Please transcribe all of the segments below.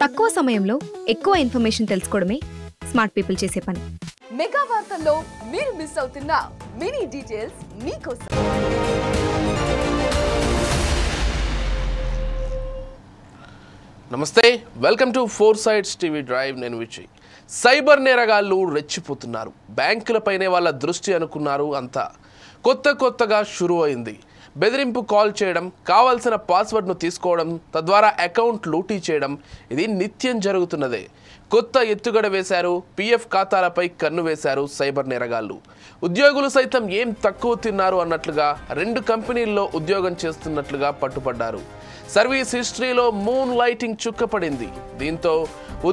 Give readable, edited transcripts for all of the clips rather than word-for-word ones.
తక్కువ సమయంలో ఎక్కువ ఇన్ఫర్మేషన్ తెలుసుకోవడమే స్మార్ట్ పీపుల్ చేసే పని. మెగా వార్తల్లో మీరు మిస్ అవుతున్న మినీ డీటెయిల్స్ మీకోసం. నమస్తే, welcome to four sides TV drive. నేను విజయ్. సైబర్ నేరగాళ్ళు రెచ్చిపోతున్నారు. బ్యాంకులపైనే వాళ్ళ దృష్టి అనుకున్నారు. అంతా కొత్తగా షురూ అయింది. బెదిరింపు కాల్ చేయడం, కావాల్సిన పాస్వర్డ్ను తీసుకోవడం, తద్వారా అకౌంట్ లూటీ చేయడం, ఇది నిత్యం జరుగుతున్నదే. కొత్త ఎత్తుగడ వేశారు. పిఎఫ్ ఖాతాలపై కన్ను వేశారు సైబర్ నేరగాళ్ళు. ఉద్యోగులు సైతం ఏం తక్కువ తిన్నారు అన్నట్లుగా 2 కంపెనీల్లో ఉద్యోగం చేస్తున్నట్లుగా పట్టుపడ్డారు. సర్వీస్ హిస్టరీలో మూన్ లైటింగ్ చుక్కపడింది. దీంతో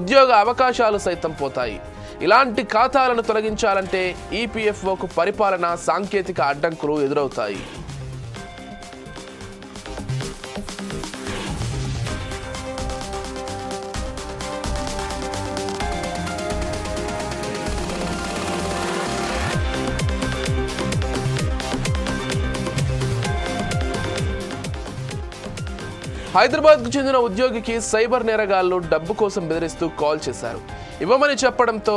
ఉద్యోగ అవకాశాలు సైతం పోతాయి. ఇలాంటి ఖాతాలను తొలగించాలంటే ఈపీఎఫ్ఓకు పరిపాలన, సాంకేతిక అడ్డంకులు ఎదురవుతాయి. హైదరాబాద్కు చెందిన ఉద్యోగికి సైబర్ నేరగాళ్లు డబ్బు కోసం బెదిరిస్తూ కాల్ చేశారు. ఇవ్వమని చెప్పడంతో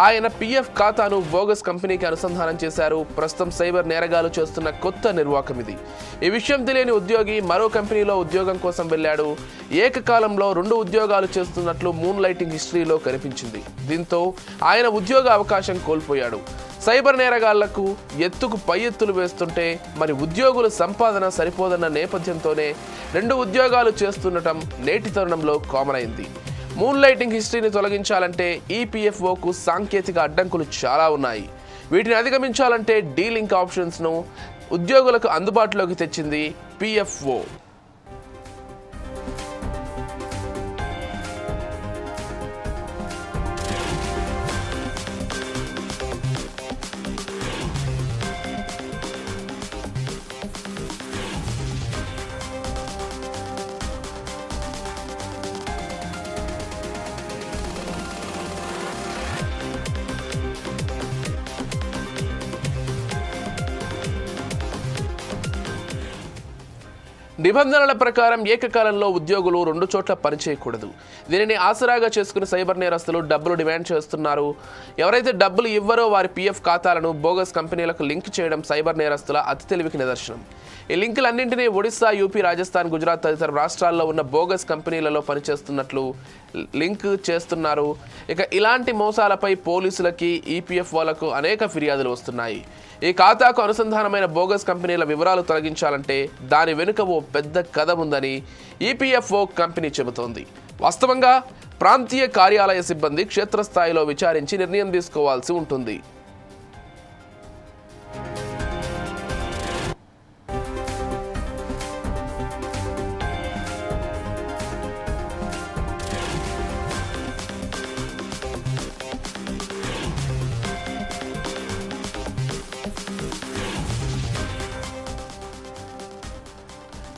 ఆయన పిఎఫ్ ఖాతాను బోగస్ కంపెనీకి అనుసంధానం చేశారు. ప్రస్తుతం సైబర్ నేరగాళ్లు చేస్తున్న కొత్త నిర్వాకం ఇది. ఈ విషయం తెలియని ఉద్యోగి మరో కంపెనీలో ఉద్యోగం కోసం వెళ్ళాడు. ఏకకాలంలో 2 ఉద్యోగాలు చేస్తున్నట్లు మూన్ లైటింగ్ హిస్టరీలో కనిపించింది. దీంతో ఆయన ఉద్యోగ అవకాశం కోల్పోయాడు. సైబర్ నేరగాళ్లకు ఎత్తుకు పై ఎత్తులు వేస్తుంటే మరి ఉద్యోగుల సంపాదన సరిపోదన్న నేపథ్యంతోనే 2 ఉద్యోగాలు చేస్తుండటం నేటి తరుణంలో కామన్ అయింది. మూన్ లైటింగ్ హిస్టరీని తొలగించాలంటే ఈపీఎఫ్ఓకు సాంకేతిక అడ్డంకులు చాలా ఉన్నాయి. వీటిని అధిగమించాలంటే డీలింక్ ఆప్షన్స్ను ఉద్యోగులకు అందుబాటులోకి తెచ్చింది పిఎఫ్ఓ. నిబంధనల ప్రకారం ఏకకాలంలో ఉద్యోగులు 2 చోట్ల పనిచేయకూడదు. దీనిని ఆసరాగా చేసుకుని సైబర్ నేరస్తులు డబ్బులు డిమాండ్ చేస్తున్నారు. ఎవరైతే డబ్బులు ఇవ్వరో వారి పిఎఫ్ ఖాతాలను బోగస్ కంపెనీలకు లింక్ చేయడం సైబర్ నేరస్తుల అతి తెలివికి నిదర్శనం. ఈ లింకులన్నింటినీ ఒడిశా, యూపీ, రాజస్థాన్, గుజరాత్ తదితర రాష్ట్రాల్లో ఉన్న బోగస్ కంపెనీలలో పనిచేస్తున్నట్లు లింక్ చేస్తున్నారు. ఇక ఇలాంటి మోసాలపై పోలీసులకి, ఈపీఎఫ్ఓలకు అనేక ఫిర్యాదులు వస్తున్నాయి. ఈ ఖాతాకు అనుసంధానమైన బోగస్ కంపెనీల వివరాలు తొలగించాలంటే దాని వెనుక ఓ పెద్ద కథ ఉందని ఈపీఎఫ్ఓ కంపెనీ చెబుతోంది. వాస్తవంగా ప్రాంతీయ కార్యాలయ సిబ్బంది క్షేత్రస్థాయిలో విచారించి నిర్ణయం తీసుకోవాల్సి ఉంటుంది.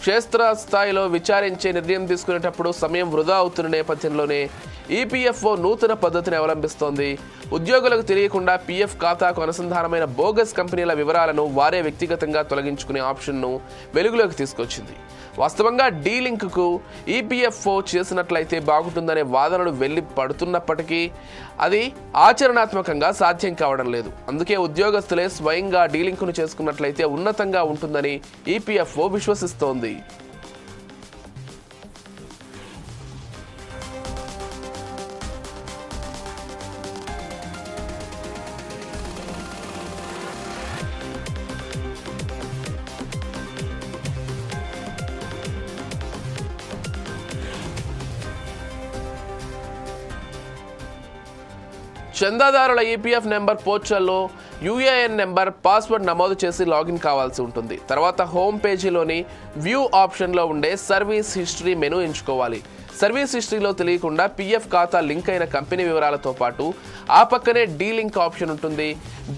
క్షేత్రస్థాయిలో విచారించే నిర్ణయం తీసుకునేటప్పుడు సమయం వృధా అవుతున్న నేపథ్యంలోనే ఈపీఎఫ్ఓ నూతన పద్ధతిని అవలంబిస్తోంది. ఉద్యోగులకు తెలియకుండా పిఎఫ్ ఖాతాకు అనుసంధానమైన బోగస్ కంపెనీల వివరాలను వారే వ్యక్తిగతంగా తొలగించుకునే ఆప్షన్ను వెలుగులోకి తీసుకొచ్చింది. వాస్తవంగా డీలింక్కు ఈపీఎఫ్ఓ చేసినట్లయితే బాగుంటుందనే వాదనలు వెళ్లి పడుతున్నప్పటికీ అది ఆచరణాత్మకంగా సాధ్యం కావడం లేదు. అందుకే ఉద్యోగస్తులే స్వయంగా డీలింక్ను చేసుకున్నట్లయితే ఉన్నతంగా ఉంటుందని ఈపీఎఫ్ఓ విశ్వసిస్తోంది. చందాదారుల ఈపీఎఫ్ నెంబర్ పోర్టల్లో యూఏఎన్ నెంబర్, పాస్వర్డ్ నమోదు చేసి లాగిన్ కావాల్సి ఉంటుంది. తర్వాత హోమ్ పేజీలోని వ్యూ ఆప్షన్లో ఉండే సర్వీస్ హిస్టరీ మెనూ ఎంచుకోవాలి. సర్వీస్ హిస్టరీలో తెలియకుండా పిఎఫ్ ఖాతా లింక్ అయిన కంపెనీ వివరాలతో పాటు ఆ పక్కనే డీలింక్ ఆప్షన్ ఉంటుంది.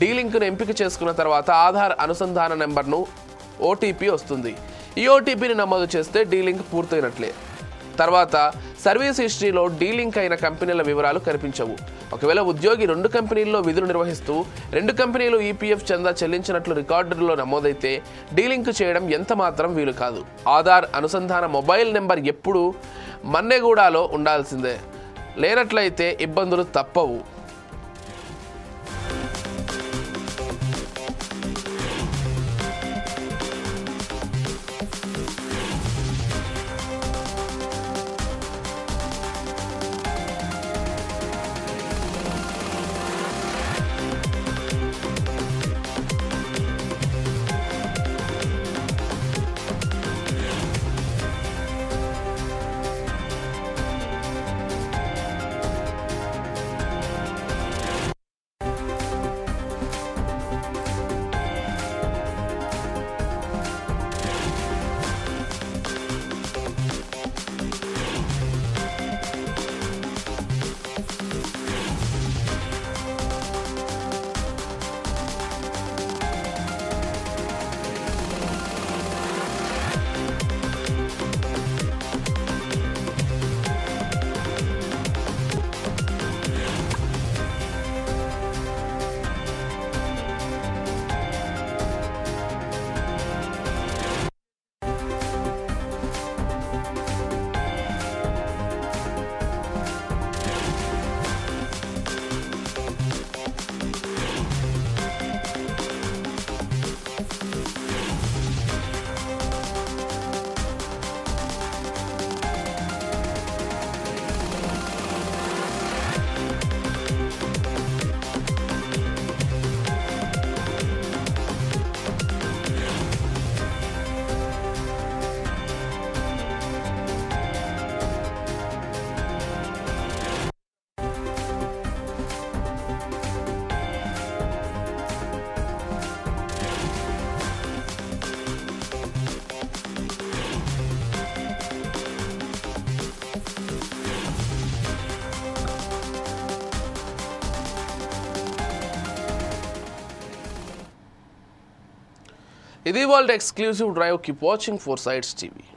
డీలింక్ను ఎంపిక చేసుకున్న తర్వాత ఆధార్ అనుసంధాన నెంబర్ను ఓటీపీ వస్తుంది. ఈ ఓటీపీని నమోదు చేస్తే డీలింక్ పూర్తయినట్లే. తర్వాత సర్వీస్ హిస్టరీలో డీలింక్ అయిన కంపెనీల వివరాలు కనిపించవు. ఒకవేళ ఉద్యోగి 2 కంపెనీల్లో విధులు నిర్వహిస్తూ 2 కంపెనీలు ఈపీఎఫ్ చందా చెల్లించినట్లు రికార్డుల్లో నమోదైతే డీలింక్ చేయడం ఎంత మాత్రం వీలు కాదు. ఆధార్ అనుసంధాన మొబైల్ నెంబర్ ఎప్పుడూ మన్నెగూడలో ఉండాల్సిందే. లేనట్లయితే ఇబ్బందులు తప్పవు. ఇది వాళ్ళ exclusive drive. Keep watching 4 Sides TV.